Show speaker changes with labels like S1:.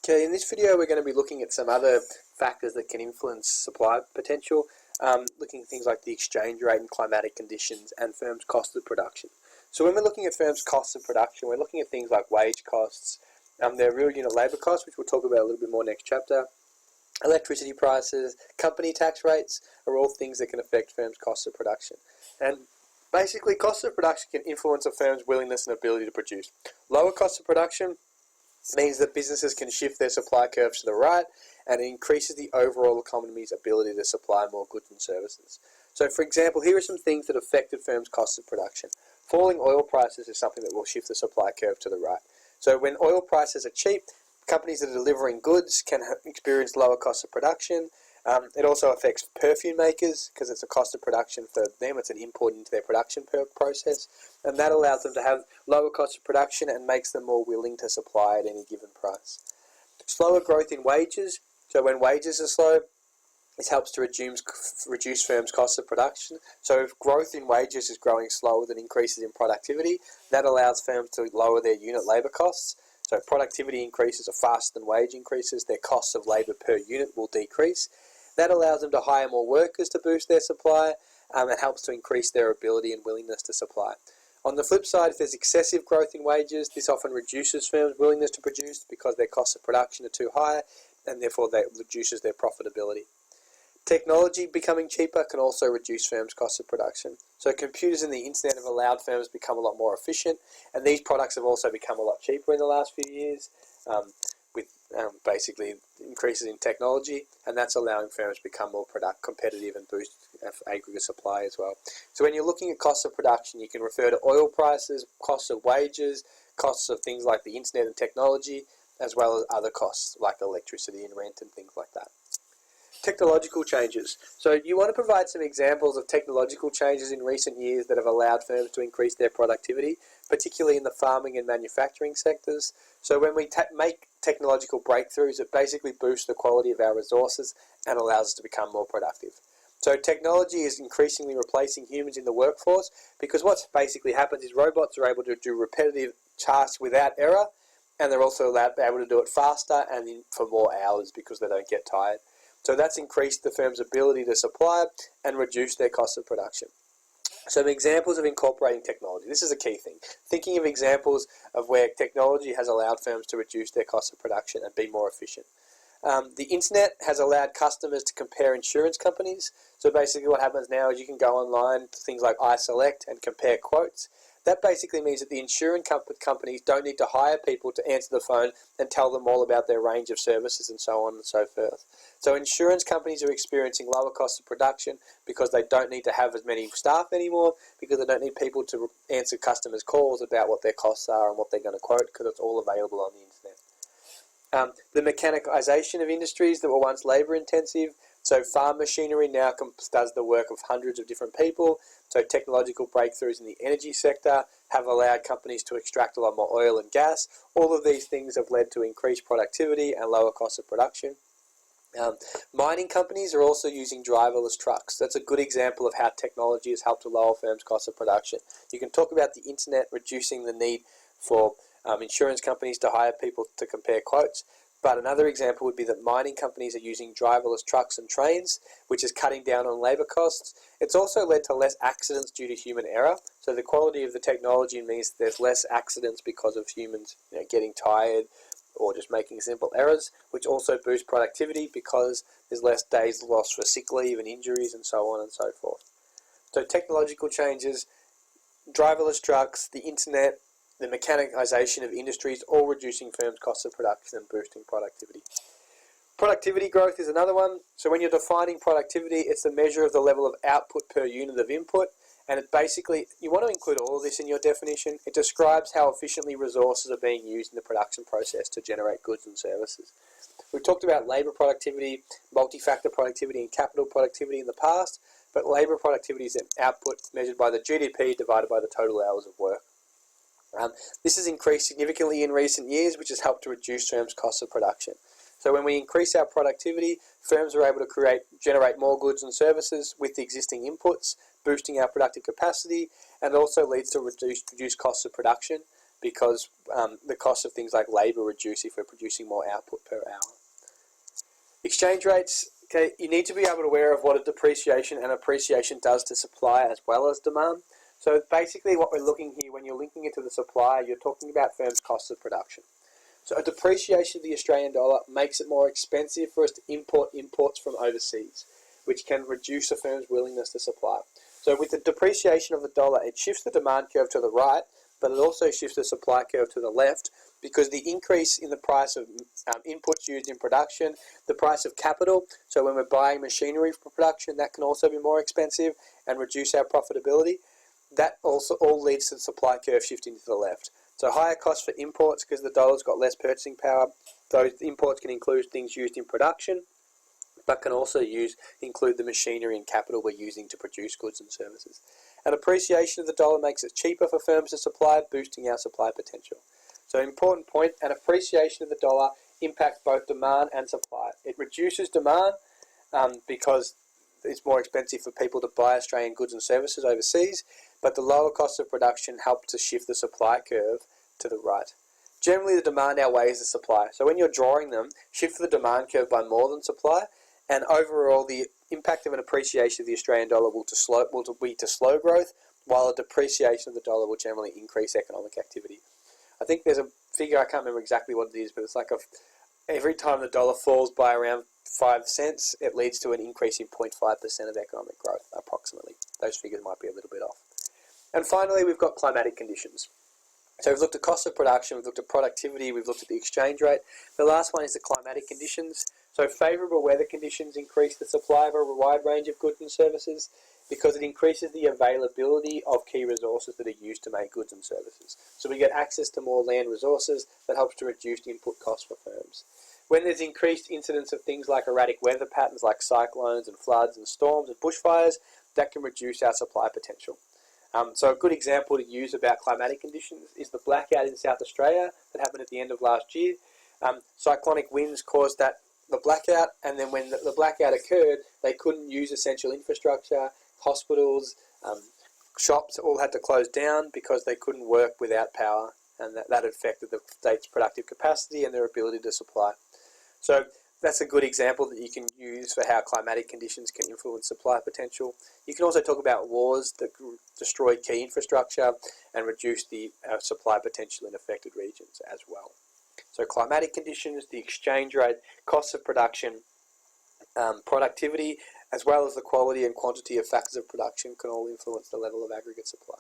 S1: Okay, in this video we're going to be looking at some other factors that can influence supply potential, looking at things like the exchange rate and climatic conditions and firms' cost of production. So when we're looking at firms' costs of production, we're looking at things like wage costs, their real unit labour costs, which we'll talk about a little bit more next chapter, electricity prices, company tax rates are all things that can affect firms' costs of production. And basically, costs of production can influence a firm's willingness and ability to produce. Lower costs of production means that businesses can shift their supply curves to the right, and it increases the overall economy's ability to supply more goods and services. So, for example, here are some things that affected firms' costs of production. Falling oil prices is something that will shift the supply curve to the right. So when oil prices are cheap, companies that are delivering goods can experience lower costs of production. It also affects perfume makers because it's a cost of production for them. It's an input into their production process, and that allows them to have lower costs of production and makes them more willing to supply at any given price. Slower growth in wages. So when wages are slow, this helps to reduce firms' costs of production. So if growth in wages is growing slower than increases in productivity, that allows firms to lower their unit labour costs. So if productivity increases are faster than wage increases, their costs of labour per unit will decrease. That allows them to hire more workers to boost their supply, and helps to increase their ability and willingness to supply. On the flip side, if there's excessive growth in wages, this often reduces firms' willingness to produce because their costs of production are too high, and therefore that reduces their profitability. Technology becoming cheaper can also reduce firms' costs of production. So computers and the internet have allowed firms to become a lot more efficient, and these products have also become a lot cheaper in the last few years, with basically increases in technology, and that's allowing firms to become more competitive and boost aggregate supply as well. So when you're looking at costs of production, you can refer to oil prices, costs of wages, costs of things like the internet and technology, as well as other costs like electricity and rent and things like that. Technological changes. So you want to provide some examples of technological changes in recent years that have allowed firms to increase their productivity, particularly in the farming and manufacturing sectors. So when we make technological breakthroughs, it basically boosts the quality of our resources and allows us to become more productive. So technology is increasingly replacing humans in the workforce, because what's basically happens is robots are able to do repetitive tasks without error, and they're also able to do it faster and for more hours because they don't get tired. So that's increased the firm's ability to supply and reduce their cost of production. Some examples of incorporating technology. This is a key thing. Thinking of examples of where technology has allowed firms to reduce their cost of production and be more efficient. The internet has allowed customers to compare insurance companies. So basically what happens now is you can go online to things like iSelect and compare quotes. That basically means that the insurance companies don't need to hire people to answer the phone and tell them all about their range of services and so on and so forth. So insurance companies are experiencing lower costs of production because they don't need to have as many staff anymore, because they don't need people to answer customers' calls about what their costs are and what they're going to quote, because it's all available on the internet. The mechanicization of industries that were once labour intensive. So farm machinery now does the work of hundreds of different people. So technological breakthroughs in the energy sector have allowed companies to extract a lot more oil and gas. All of these things have led to increased productivity and lower costs of production. Mining companies are also using driverless trucks. That's a good example of how technology has helped to lower firms' costs of production. You can talk about the internet reducing the need for insurance companies to hire people to compare quotes, but another example would be that mining companies are using driverless trucks and trains, which is cutting down on labour costs. It's also led to less accidents due to human error. So the quality of the technology means there's less accidents because of humans getting tired or just making simple errors, which also boosts productivity because there's less days lost for sick leave and injuries and so on and so forth. So technological changes, driverless trucks, the internet, the mechanicization of industries, all reducing firms' costs of production and boosting productivity. Productivity growth is another one. So when you're defining productivity, it's the measure of the level of output per unit of input. And it basically, you want to include all of this in your definition. It describes how efficiently resources are being used in the production process to generate goods and services. We've talked about labour productivity, multi-factor productivity and capital productivity in the past, but labour productivity is an output measured by the GDP divided by the total hours of work. This has increased significantly in recent years, which has helped to reduce firms' costs of production. So when we increase our productivity, firms are able to generate more goods and services with the existing inputs, boosting our productive capacity, and it also leads to reduced costs of production. because the cost of things like labour reduce if we're producing more output per hour. Exchange rates, okay, you need to be able to aware of what a depreciation and appreciation does to supply as well as demand. So basically what we're looking here, when you're linking it to the supplier, you're talking about firms' costs of production. So a depreciation of the Australian dollar makes it more expensive for us to import imports from overseas, which can reduce a firm's willingness to supply. So with the depreciation of the dollar, it shifts the demand curve to the right, but it also shifts the supply curve to the left, because the increase in the price of inputs used in production, the price of capital, so when we're buying machinery for production, that can also be more expensive and reduce our profitability. That also all leads to the supply curve shifting to the left. So higher costs for imports because the dollar's got less purchasing power. Those imports can include things used in production, but can also include the machinery and capital we're using to produce goods and services. An appreciation of the dollar makes it cheaper for firms to supply, boosting our supply potential. So important point, an appreciation of the dollar impacts both demand and supply. It reduces demand because it's more expensive for people to buy Australian goods and services overseas, but the lower cost of production help to shift the supply curve to the right. Generally, the demand outweighs the supply. So when you're drawing them, shift the demand curve by more than supply, and overall the impact of an appreciation of the Australian dollar will be to slow growth, while a depreciation of the dollar will generally increase economic activity. I think there's a figure, I can't remember exactly what it is, but it's like every time the dollar falls by around 5 cents, it leads to an increase in 0.5% of economic growth, approximately. Those figures might be a little bit off. And finally, we've got climatic conditions. So we've looked at cost of production, we've looked at productivity, we've looked at the exchange rate. The last one is the climatic conditions. So favourable weather conditions increase the supply of a wide range of goods and services because it increases the availability of key resources that are used to make goods and services. So we get access to more land resources that helps to reduce input costs for firms. When there's increased incidence of things like erratic weather patterns like cyclones and floods and storms and bushfires, that can reduce our supply potential. So a good example to use about climatic conditions is the blackout in South Australia that happened at the end of last year. Cyclonic winds caused the blackout, and then when the blackout occurred, they couldn't use essential infrastructure. Hospitals, shops all had to close down because they couldn't work without power, and that affected the state's productive capacity and their ability to supply. So that's a good example that you can use for how climatic conditions can influence supply potential. You can also talk about wars that destroy key infrastructure and reduce the supply potential in affected regions as well. So climatic conditions, the exchange rate, costs of production, productivity, as well as the quality and quantity of factors of production can all influence the level of aggregate supply.